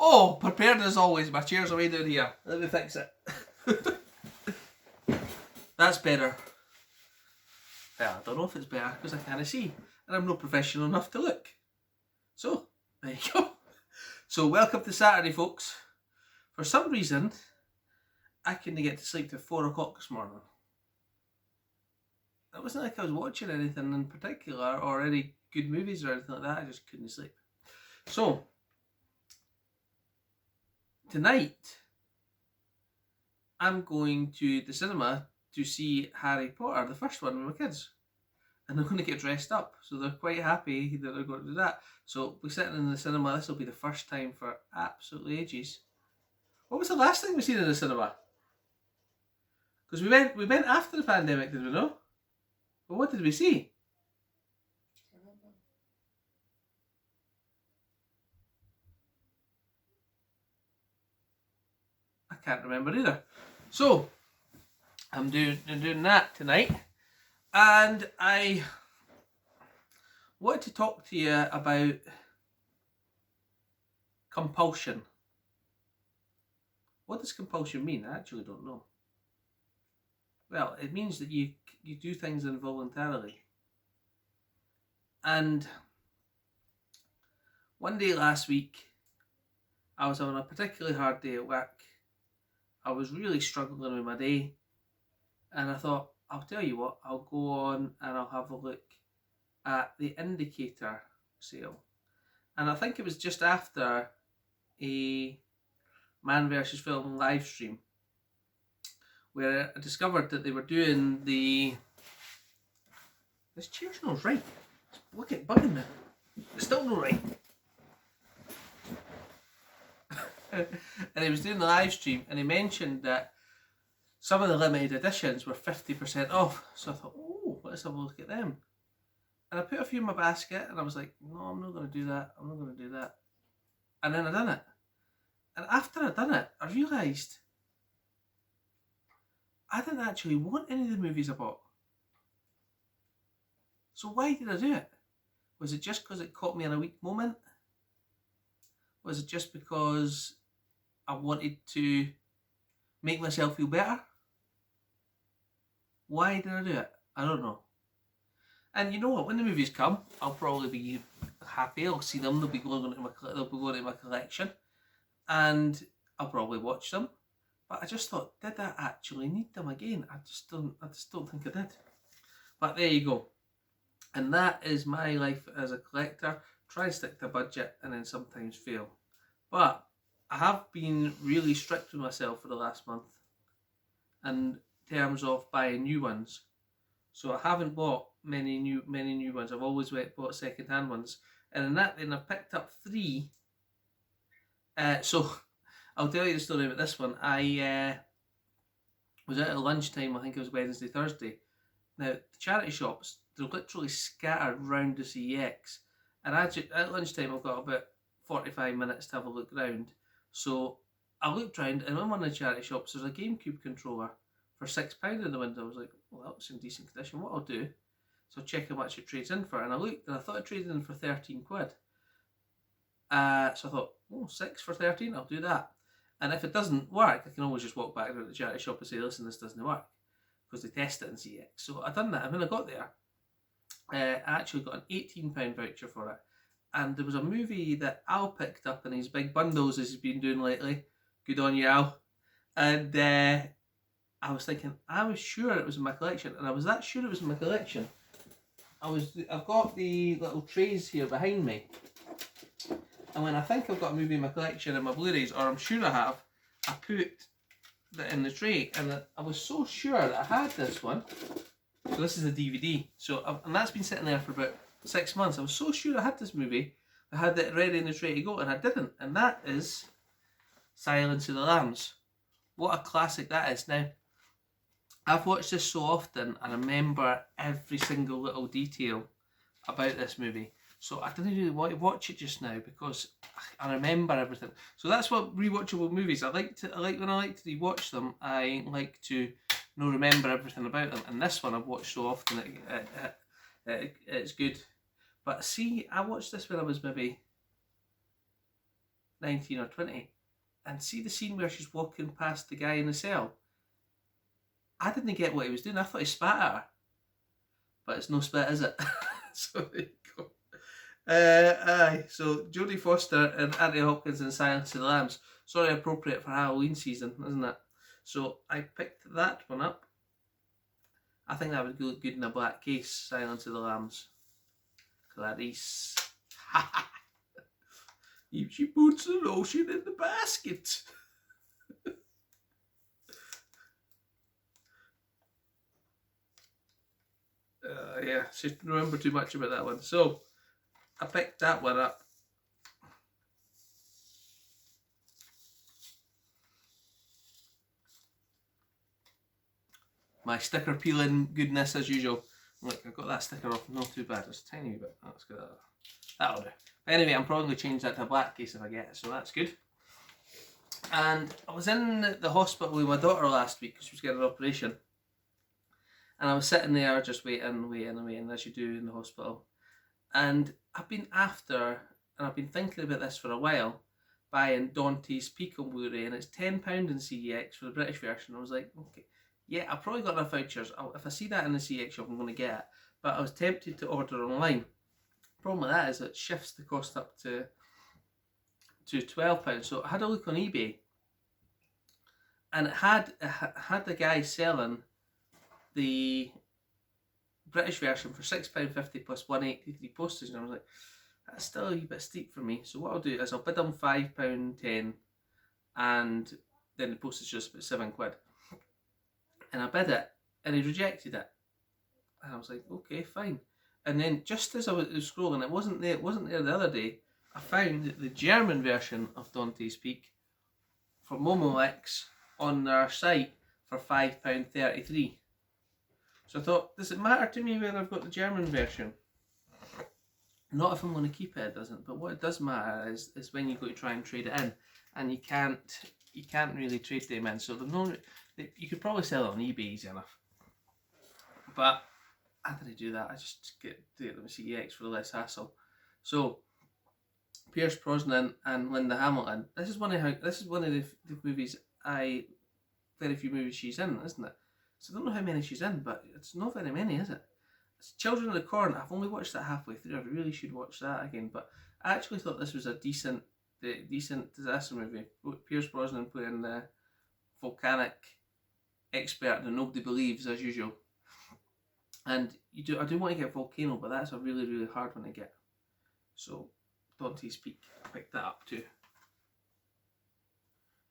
Oh, prepared as always. My chair's away down here. Let me fix it. That's better. Well, I don't know if it's better because I can't see. And I'm not professional enough to look. So, there you go. So, welcome to Saturday, folks. For some reason, I couldn't get to sleep till 4 o'clock this morning. It wasn't like I was watching anything in particular or any good movies or anything like that. I just couldn't sleep. So, tonight, I'm going to the cinema to see Harry Potter, the first one, with my kids. And they're going to get dressed up. So they're quite happy that they're going to do that. So we're sitting in the cinema. This will be the first time for absolutely ages. What was the last thing we seen in the cinema? Because we went after the pandemic, did we know? But what did we see? I can't remember either. So I'm doing that tonight, and I wanted to talk to you about compulsion. What does compulsion mean? I actually don't know. Well, it means that you do things involuntarily. And one day last week, I was having a particularly hard day at work. I was really struggling with my day. And I thought, I'll tell you what, I'll go on and I'll have a look at the Indicator sale. And I think it was just after a Man vs. Film live stream where I discovered that they were doing the... This chair's not right. Look at bugging me. It's still not right. And he was doing the live stream and he mentioned that some of the limited editions were 50% off. So I thought, oh, let's have a look at them. And I put a few in my basket and I was like, no, I'm not going to do that. I'm not going to do that. And then I done it. And after I'd done it, I realised I didn't actually want any of the movies I bought. So why did I do it? Was it just because it caught me in a weak moment? Was it just because I wanted to make myself feel better? Why did I do it? I don't know. And you know what? When the movies come, I'll probably be happy. I'll see them. They'll be going into my collection, and I'll probably watch them. But I just thought, did I actually need them again? I just don't think I did. But there you go. And that is my life as a collector. Try and stick to a budget and then sometimes fail. But I have been really strict with myself for the last month in terms of buying new ones. So I haven't bought many new ones. I've always bought second-hand ones. And in that then I've picked up 3. So I'll tell you the story about this one. I was out at lunchtime, I think it was Wednesday, Thursday. Now, the charity shops, they're literally scattered round the CEX. And at lunchtime, I've got about 45 minutes to have a look round. So I looked round, and in one of the charity shops, there's a GameCube controller for £6 in the window. I was like, well, that was in decent condition. What I'll do, so I'll check how much it trades in for. And I looked, and I thought it traded in for 13 quid. So I thought, oh, 6 for 13, I'll do that. And if it doesn't work, I can always just walk back to the charity shop and say, listen, this doesn't work. Because they test it in CX. So I done that, and when I got there, I actually got an £18 voucher for it. And there was a movie that Al picked up in his big bundles as he's been doing lately. Good on you, Al. And I was thinking, I was sure it was in my collection. And I was that sure it was in my collection. I've got the little trays here behind me. And when I think I've got a movie in my collection in my Blu-rays, or I'm sure I have, I put that in the tray. And I was so sure that I had this one. So this is a DVD. And that's been sitting there for about 6 months. I was so sure I had this movie. I had it ready in the tray to go, and I didn't. And that is Silence of the Lambs. What a classic that is. Now, I've watched this so often, and I remember every single little detail about this movie. So I didn't really want to watch it just now because I remember everything. So that's what rewatchable movies. I like when I like to rewatch them. I like to remember everything about them. And this one I've watched so often, it's good. But see, I watched this when I was maybe 19 or 20. And see the scene where she's walking past the guy in the cell? I didn't get what he was doing. I thought he spat at her. But it's no spit, is it? So there you go. Aye. So Jodie Foster and Anthony Hopkins in Silence of the Lambs. Sort of appropriate for Halloween season, isn't it? So I picked that one up. I think that would look good in a black case, Silence of the Lambs. Clarice. If she puts the lotion in the basket. Yeah, just remember too much about that one. So, I picked that one up. My sticker peeling goodness as usual. Look, I got that sticker off, not too bad, it's a tiny bit. That's good. That'll do. Anyway, I'm probably going to change that to a black case if I get it, so that's good. And I was in the hospital with my daughter last week because she was getting an operation. And I was sitting there just waiting, as you do in the hospital. And I've been thinking about this for a while, buying Dante's Peak on Blu-ray, and it's £10 in CEX for the British version. I was like, okay, yeah, I've probably got enough vouchers. If I see that in the CEX shop, I'm going to get it. But I was tempted to order online. The problem with that is it shifts the cost up to £12. So I had a look on eBay, and it had the guy selling the British version for £6.50 plus £1.83 postage, and I was like, that's still a wee bit steep for me. So what I'll do is I'll bid on £5.10, and then the postage is just about £7. And I bid it, and he rejected it, and I was like, okay, fine. And then just as I was scrolling, it wasn't there the other day, I found the German version of Dante's Peak for Momox on their site for £5.33. So I thought, does it matter to me whether I've got the German version? Not if I'm going to keep it, it doesn't. But what it does matter is when you go to try and trade it in, and you can't really trade them in. So you could probably sell it on eBay easy enough. But I didn't do that. I just do it with CEX for less hassle. So Pierce Brosnan and Linda Hamilton. This is one of the movies very few movies she's in, isn't it? So I don't know how many she's in, but it's not very many, is it? It's Children of the Corn. I've only watched that halfway through. I really should watch that again. But I actually thought this was a decent disaster movie. Pierce Brosnan playing the volcanic expert that nobody believes, as usual. And I do want to get Volcano, but that's a really, really hard one to get. So Dante's Peak, I picked that up too.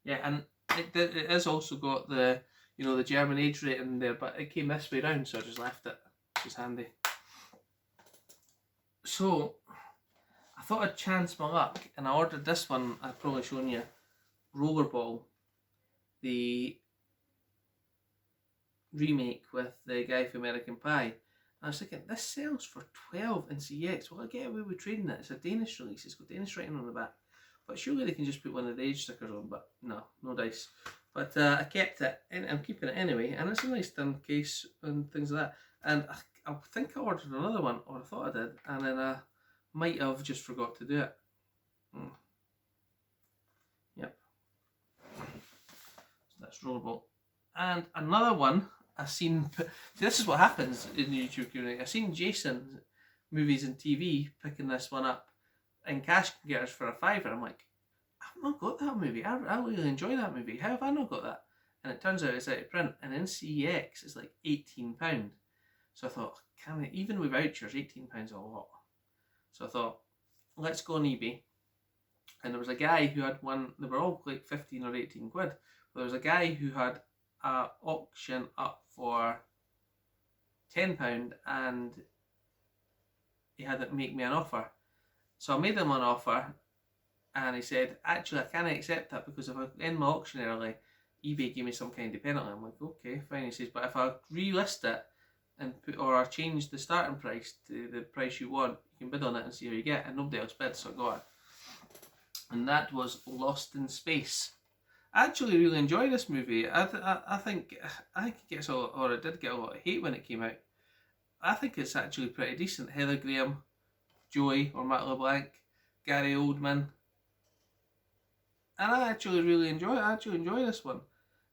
Yeah, and it has also got the German age rating there, but it came this way round, so I just left it, which is handy. So I thought I'd chance my luck, and I ordered this one. I've probably shown you, Rollerball, the remake with the guy from American Pie. And I was thinking, this sells for 12 in CX. Will I get away with trading it? It's a Danish release. It's got Danish writing on the back. But surely they can just put one of the age stickers on. But no dice. But I kept it, and I'm keeping it anyway. And it's a nice thin case and things like that. And I think I ordered another one, or I thought I did, and then I might have just forgot to do it. Yep. So that's Rollerball. And another one I've seen. See, this is what happens in the YouTube community. I've seen Jason movies and TV picking this one up in cash converters for a £5. I'm like, I've not got that movie. I really enjoy that movie. How have I not got that? And it turns out it's out of print, and in CEX it's like £18. So I thought, even with vouchers, £18 is a lot. So I thought, let's go on eBay. And there was a guy who had one. They were all like 15 or 18 quid. But there was a guy who had an auction up for £10, and he had to make me an offer. So I made him an offer, and he said, actually I can't accept that because if I end my auction early, eBay gave me some kind of penalty. I'm like, okay, fine. He says, but if I relist it and or change the starting price to the price you want, you can bid on it and see how you get. And nobody else bid, so I got it. And that was Lost in Space. I actually really enjoy this movie. I think it gets it did get a lot of hate when it came out. I think it's actually pretty decent. Heather Graham, Joey or Matt LeBlanc, Gary Oldman, and I actually really enjoy it. I actually enjoy this one,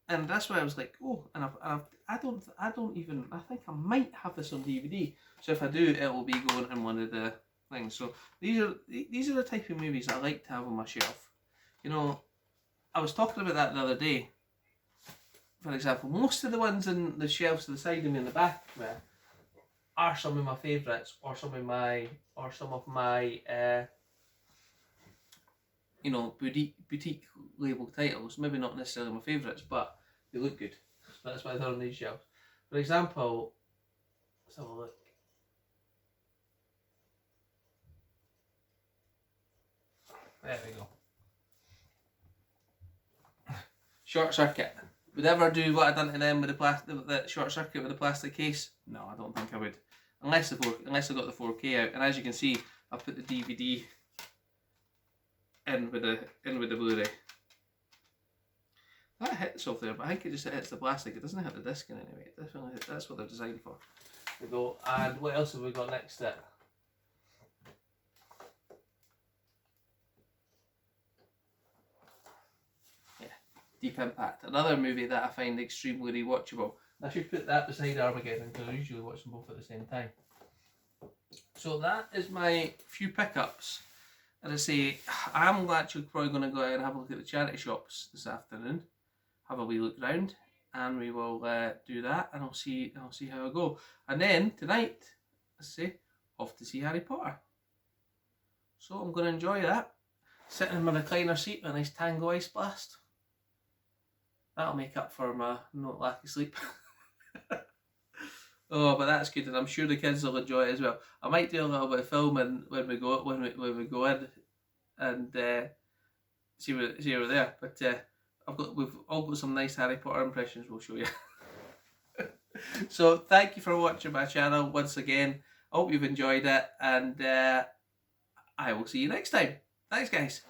and that's why I was like, oh, and I think I might have this on DVD. So if I do, it will be going in one of the things. So these are the type of movies I like to have on my shelf. You know, I was talking about that the other day. For example, most of the ones in the shelves to the side of me and the back of me are some of my favourites, or some of my you know, boutique label titles. Maybe not necessarily my favourites, but they look good. So that's why they're on these shelves. For example, let's have a look. There we go. Short Circuit. Would I ever do what I done to them with the Short Circuit with the plastic case? No, I don't think I would. Unless I got the 4K out, and as you can see, I put the DVD in with the Blu-ray. That hits off there, but I think it just hits the plastic. It doesn't hit the disc in any way. That's what they're designed for. There we go. And what else have we got next to it? Yeah, Deep Impact. Another movie that I find extremely rewatchable. I should put that beside Armageddon because I usually watch them both at the same time. So that is my few pickups. As I say, I'm actually probably going to go out and have a look at the charity shops this afternoon. Have a wee look round, and we will do that, and I'll see how I go. And then tonight, let's say, off to see Harry Potter. So I'm going to enjoy that. Sitting in my recliner seat with a nice Tango Ice Blast. That'll make up for my not lack of sleep. Oh, but that's good, and I'm sure the kids will enjoy it as well. I might do a little bit of filming when we go in, and see we're there. But we've all got some nice Harry Potter impressions we'll show you. So thank you for watching my channel once again. I hope you've enjoyed it, and I will see you next time. Thanks, guys.